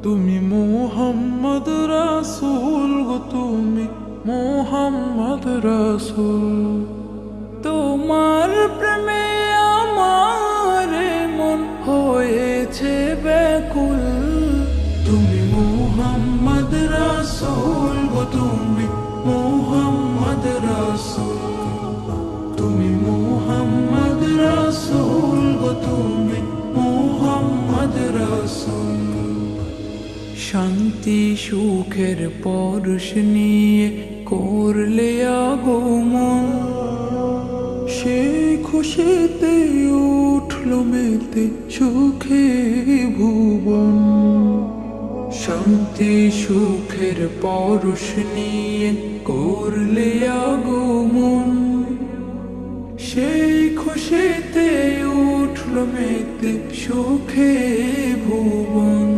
তুমি মোহাম্মদ রাসূল গো, তুমি মোহাম্মদ রাসূল। তোমার প্রেমে আমার মন হয়েছে ব্যাকুল। তুমি মোহাম্মদ রাসূল গো, তুমি মোহাম্মদ রাসূল। তুমি মোহাম্মদ রাসূল গো, তুমি মোহাম্মদ রাসূল। শান্তি সুখের পরশ নিয়ে করলে আগমন, সেই খুশিতে উঠল মেতে সুখে ভুবন। শান্তি সুখের পরশ নিয়ে করলে আগমন, সেই খুশিতে উঠল মেতে সুখে ভুবন।